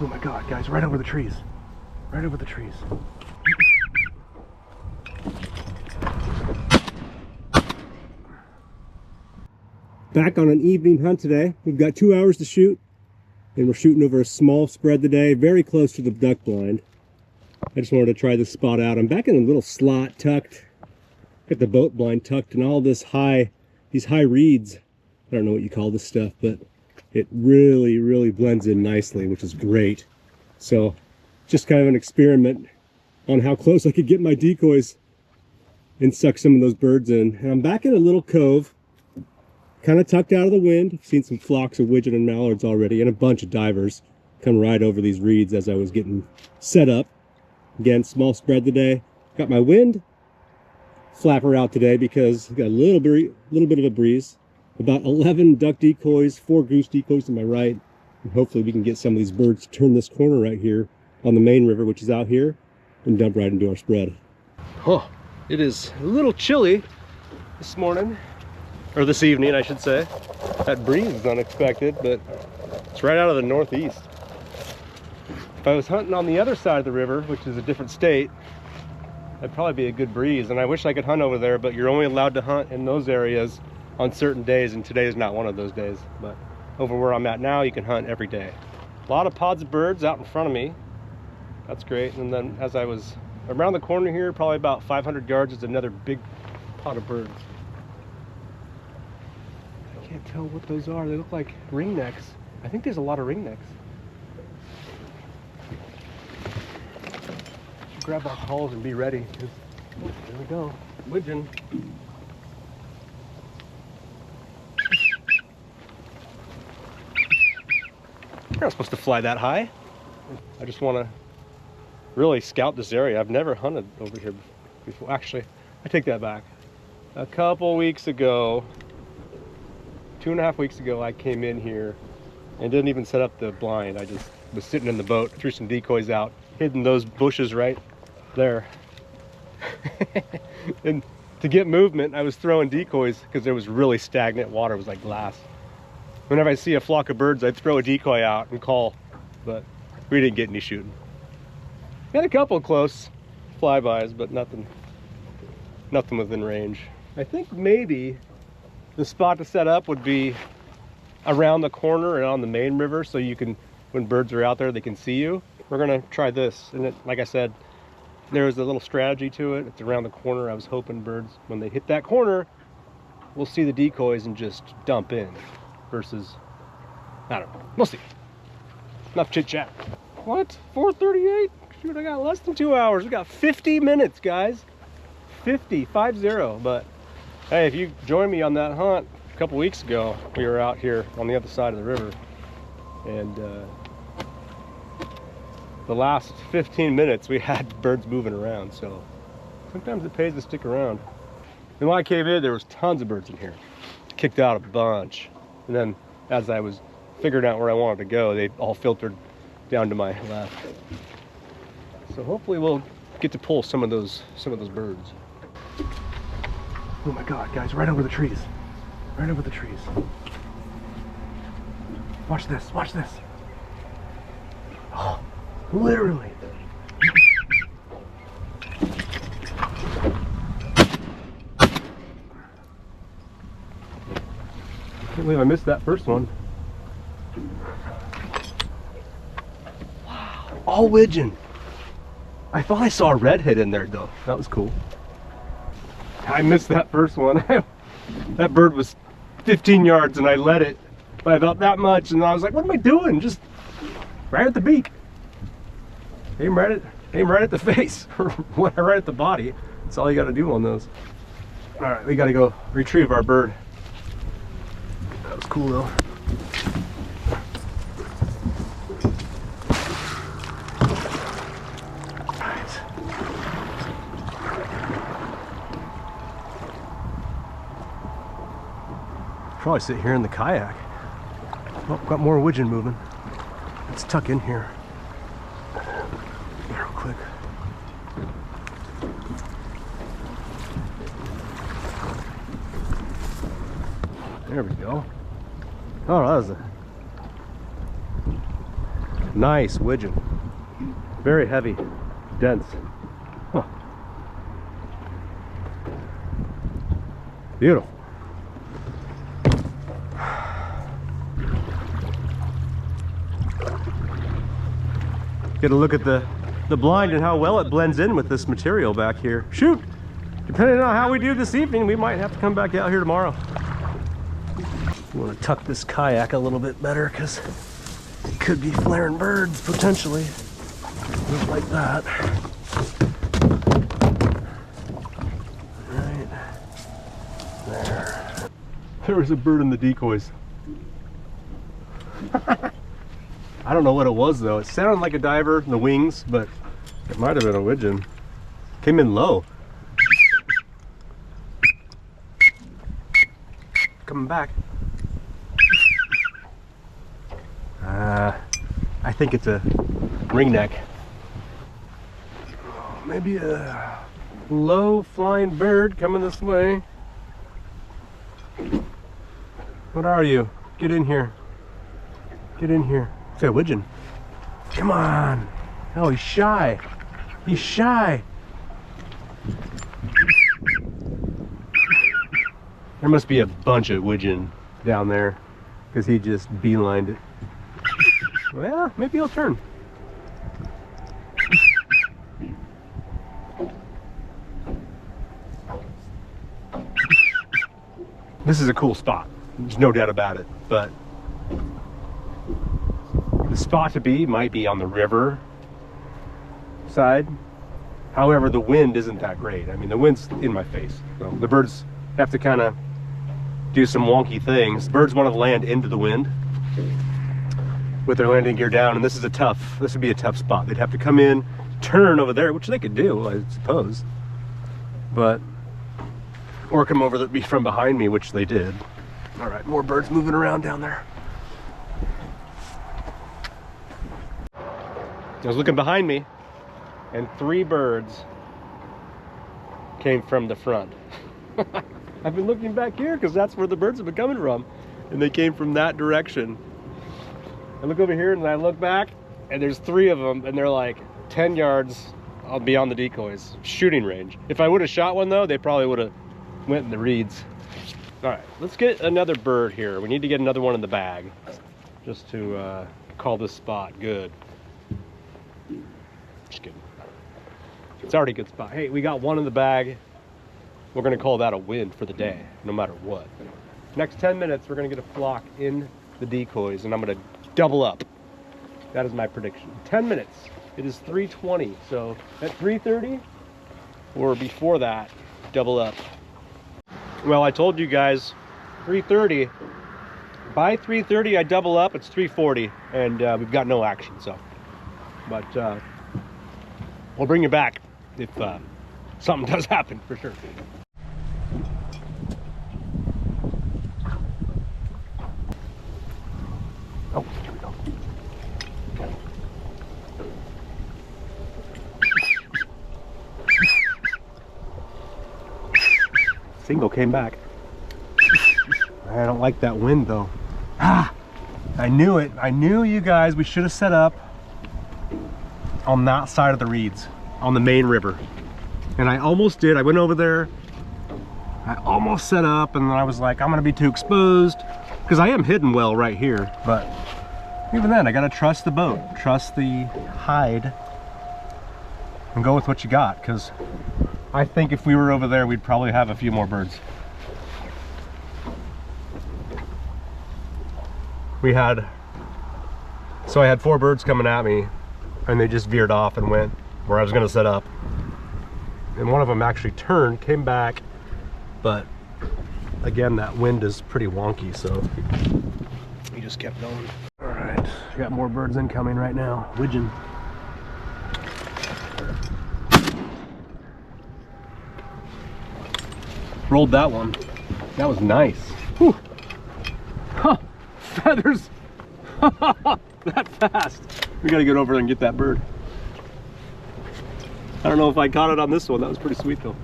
Oh my God, guys, right over the trees. Right over the trees. Back on an evening hunt today. We've got 2 hours to shoot, and we're shooting over a small spread today, very close to the duck blind. I just wanted to try this spot out. I'm back in a little slot tucked, got the boat blind tucked, and all this these high reeds. I don't know what you call this stuff, but it really blends in nicely, which is great. So just kind of an experiment on how close I could get my decoys and suck some of those birds in. And I'm back in a little cove, kind of tucked out of the wind. I've seen some flocks of widgeon and mallards already, and a bunch of divers come right over these reeds as I was getting set up. Again, small spread today. Got my wind flapper out today because I've got a little bit of a breeze. About 11 duck decoys, 4 goose decoys to my right. And hopefully we can get some of these birds to turn this corner right here on the main river, which is out here, and dump right into our spread. Oh, it is a little chilly this morning. Or this evening, I should say. That breeze is unexpected, but it's right out of the northeast. If I was hunting on the other side of the river, which is a different state, that'd probably be a good breeze. And I wish I could hunt over there, but you're only allowed to hunt in those areas on certain days, and today is not one of those days. But over where I'm at now, you can hunt every day. A lot of pods of birds out in front of me. That's great. And then as I was around the corner here, probably about 500 yards, is another big pod of birds. Can't tell what those are. They look like ringnecks. I think there's a lot of ringnecks. Should grab our calls and be ready. There we go. Wigeon. You're not supposed to fly that high. I just want to really scout this area. I've never hunted over here before. Actually, I take that back. A couple weeks ago, 2.5 weeks ago, I came in here and didn't even set up the blind. I just was sitting in the boat, threw some decoys out, hidden those bushes right there. And to get movement, I was throwing decoys because there was really stagnant water. It was like glass. Whenever I see a flock of birds, I'd throw a decoy out and call, but we didn't get any shooting. Had a couple close flybys, but nothing within range. I think maybe the spot to set up would be around the corner and on the main river, so you can, when birds are out there, they can see you. We're gonna try this, and like I said, there was a little strategy to it. It's around the corner. I was hoping birds, when they hit that corner, we'll see the decoys and just dump in, versus, I don't know, we'll see. Enough chit chat. What, 4:38? Shoot, I got less than 2 hours. We got 50 minutes, guys. 50, but hey, if you joined me on that hunt a couple weeks ago, we were out here on the other side of the river, and the last 15 minutes we had birds moving around, so sometimes it pays to stick around. And when I came in, there was tons of birds in here. Kicked out a bunch, and then as I was figuring out where I wanted to go, they all filtered down to my left. So hopefully we'll get to pull some of those birds. Oh my God, guys, right over the trees. Right over the trees. Watch this, watch this. Oh, literally. Can't believe I missed that first one. Wow, all widgeon. I thought I saw a redhead in there though. That was cool. I missed that first one. That bird was 15 yards and I let it by about that much, and I was like, what am I doing? Just right at the beak. Aim right at the face, or right at the body. That's all you gotta do on those. All right, we gotta go retrieve our bird. That was cool though. Probably sit here in the kayak. Oh, got more widgeon moving. Let's tuck in here real quick. There we go. Oh, that was a Nice widgeon. Very heavy, dense. Huh. Beautiful. Get a look at the blind and how well it blends in with this material back here. Shoot! Depending on how we do this evening, we might have to come back out here tomorrow. I want to tuck this kayak a little bit better because it could be flaring birds potentially. Just like that. Right there. There was a bird in the decoys. I don't know what it was though. It sounded like a diver in the wings, but it might have been a widgeon. Came in low. Coming back. I think it's a ringneck. Maybe a low flying bird coming this way. What are you? Get in here. Get in here. It's a widgeon. Come on. Oh, he's shy. He's shy. There must be a bunch of widgeon down there because he just beelined it. Well, maybe he'll turn. This is a cool spot. There's no doubt about it, but the spot to be might be on the river side. However, the wind isn't that great. I mean, the wind's in my face. So the birds have to kind of do some wonky things. Birds want to land into the wind with their landing gear down, and this would be a tough spot. They'd have to come in, turn over there, which they could do, I suppose, or come over from behind me, which they did. All right, more birds moving around down there. I was looking behind me, and 3 birds came from the front. I've been looking back here because that's where the birds have been coming from, and they came from that direction. I look over here and I look back, and there's 3 of them, and they're like 10 yards beyond the decoys, shooting range. If I would have shot one though, they probably would have went in the reeds. All right, let's get another bird here. We need to get another one in the bag just to call this spot good. Just kidding. It's already a good spot. Hey, we got one in the bag. We're gonna call that a win for the day, no matter what. Next 10 minutes, we're gonna get a flock in the decoys, and I'm gonna double up. That is my prediction. 10 minutes. It is 3:20, so at 3:30 or before that, double up. Well, I told you guys 3:30. By 3:30, I double up. It's 3:40, and we've got no action. So, but we'll bring you back if something does happen for sure. Oh, here we go. Single came back. I don't like that wind though. Ah, I knew it. I knew, you guys, we should have set up on that side of the reeds, on the main river. And I almost did. I went over there. I almost set up, and then I was like, I'm gonna be too exposed, because I am hidden well right here. But even then, I gotta trust the boat, trust the hide, and go with what you got, because I think if we were over there, we'd probably have a few more birds. So I had 4 birds coming at me, and they just veered off and went where I was gonna set up. And one of them actually turned, came back, but again, that wind is pretty wonky, so he just kept going. All right, got more birds incoming right now. Wigeon. Rolled that one. That was nice. Whew. Huh. Feathers. That fast. We gotta get over there and get that bird. I don't know if I caught it on this one. That was pretty sweet though.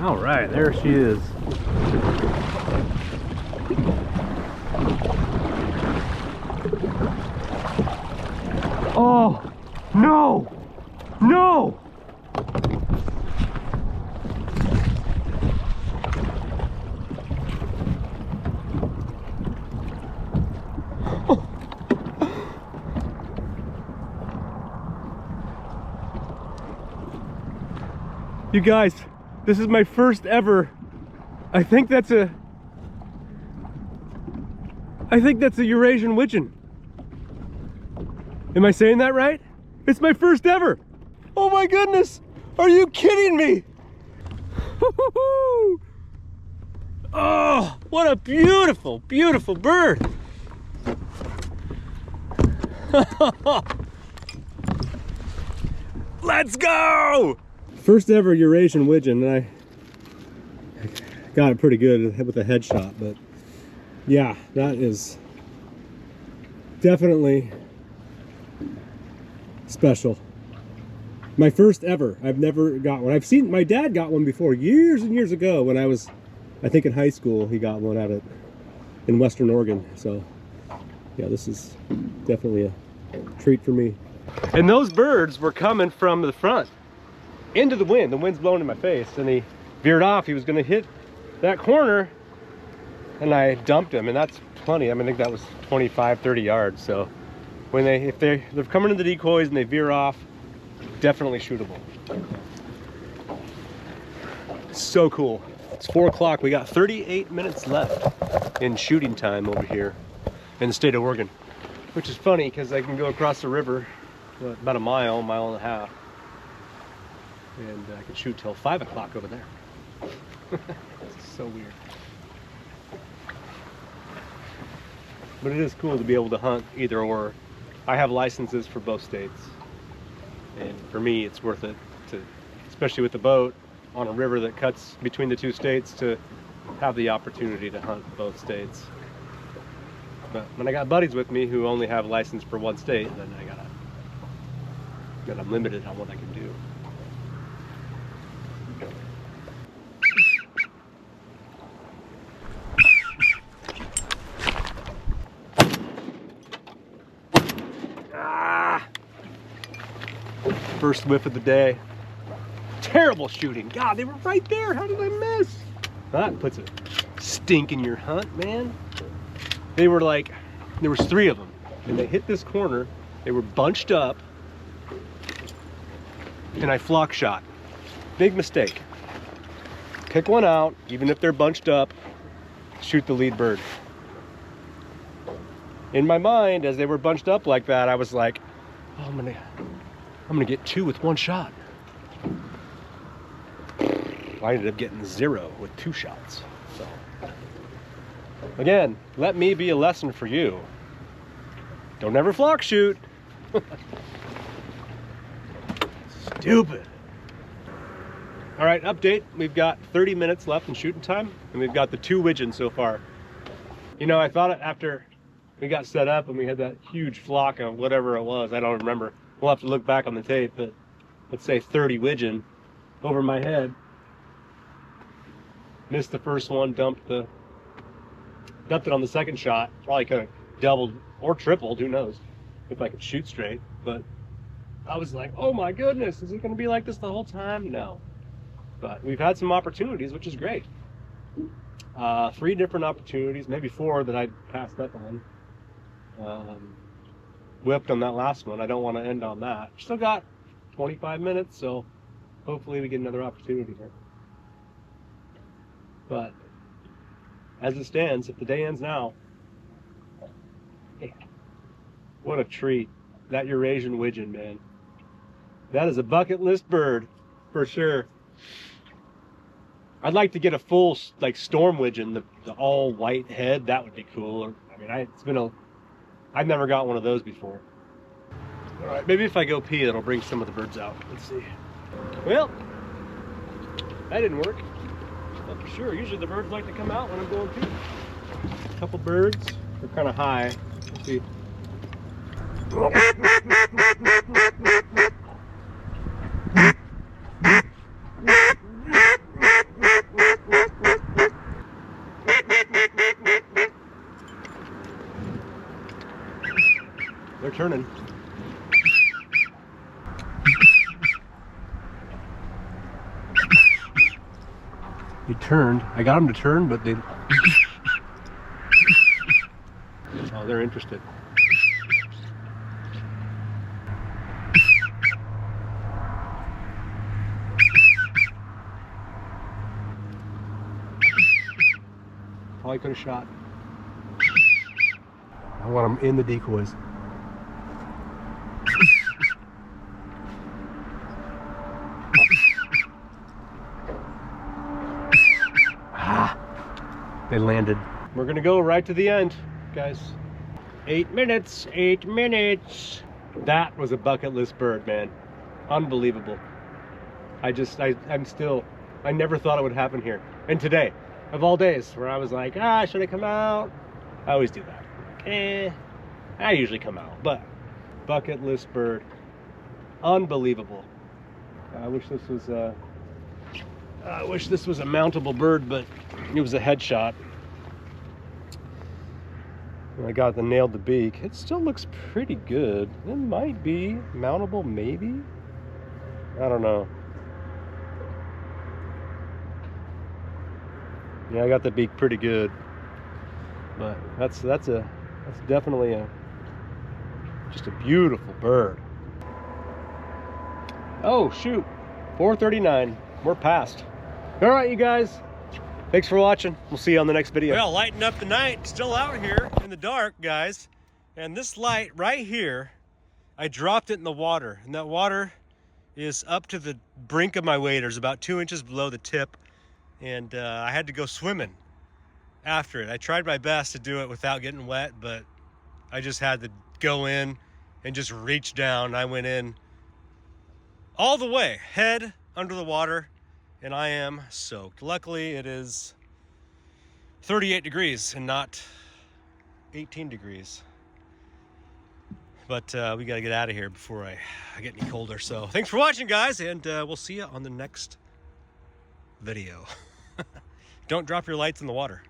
All right, there she is. Oh, no, no. You guys, this is my first ever, I think that's a Eurasian Wigeon. Am I saying that right? It's my first ever. Oh my goodness, are you kidding me? Oh, what a beautiful, beautiful bird. Let's go! First ever Eurasian Wigeon, and I got it pretty good with a headshot, but yeah, that is definitely special. My first ever. I've never got one. I've seen my dad got one before years and years ago when I was, I think, in high school. He got one out in Western Oregon. So yeah, this is definitely a treat for me. And those birds were coming from the front into the wind. The wind's blowing in my face, and he veered off. He was going to hit that corner, and I dumped him, and that's plenty. I mean, I think that was 25, 30 yards. So when if they're coming into the decoys and they veer off, definitely shootable. So cool. It's 4 o'clock. We got 38 minutes left in shooting time over here in the state of Oregon, which is funny because I can go across the river about a mile and a half, and I can shoot till 5 o'clock over there. It's so weird. But it is cool to be able to hunt either or. I have licenses for both states, and for me it's worth it, to, especially with the boat on a river that cuts between the two states, to have the opportunity to hunt both states. But when I got buddies with me who only have license for one state, then I'm limited on what I can do. First whiff of the day. Terrible shooting. God, they were right there. How did I miss? That puts a stink in your hunt, man. They were like, there was 3 of them, and they hit this corner. They were bunched up, and I flock shot. Big mistake. Pick one out, even if they're bunched up, shoot the lead bird. In my mind, as they were bunched up like that, I was like, oh, I'm gonna get 2 with 1 shot. I ended up getting 0 with 2 shots. So again, let me be a lesson for you. Don't ever flock shoot. Stupid. All right, update. We've got 30 minutes left in shooting time, and we've got the 2 widgeons so far. You know, I thought after we got set up and we had that huge flock of whatever it was, I don't remember. We'll have to look back on the tape, but let's say 30 widgeon over my head. Missed the first one, dumped it on the second shot. Probably could have doubled or tripled, who knows, if I could shoot straight. But I was like, oh my goodness, is it going to be like this the whole time? No. But we've had some opportunities, which is great. 3 different opportunities, maybe 4 that I passed up on. Whipped on that last one. I don't want to end on that. Still got 25 minutes, so hopefully we get another opportunity here. But as it stands, if the day ends now, what a treat. That Eurasian Wigeon, man. That is a bucket list bird, for sure. I'd like to get a full, like, storm widgeon, the all white head. That would be cool. I mean, I've never got one of those before. All right, maybe if I go pee, that'll bring some of the birds out. Let's see. Well, that didn't work. But for sure, usually the birds like to come out when I'm going pee. A couple birds. They're kind of high. Let's see. He turned. I got him to turn, but they... Oh, they're interested. Probably could have shot. I want them in the decoys. They landed. We're gonna go right to the end, guys. 8 minutes, 8 minutes. That was a bucket list bird, man. Unbelievable. I never thought it would happen here. And today, of all days, where I was like, should I come out? I always do that. I usually come out, but bucket list bird. Unbelievable. I wish this was a mountable bird, but it was a headshot. I nailed the beak. It still looks pretty good. It might be mountable, maybe. I don't know. Yeah, I got the beak pretty good, but that's definitely just a beautiful bird. Oh shoot, 4:39. We're past. All right, you guys. Thanks for watching. We'll see you on the next video. Well, lighting up the night. Still out here in the dark, guys. And this light right here, I dropped it in the water. And that water is up to the brink of my waders, about 2 inches below the tip. And I had to go swimming after it. I tried my best to do it without getting wet, but I just had to go in and just reach down. I went in all the way, head under the water, and I am soaked. Luckily, it is 38 degrees and not 18 degrees. But we got to get out of here before I get any colder. So thanks for watching, guys, and we'll see you on the next video. Don't drop your lights in the water.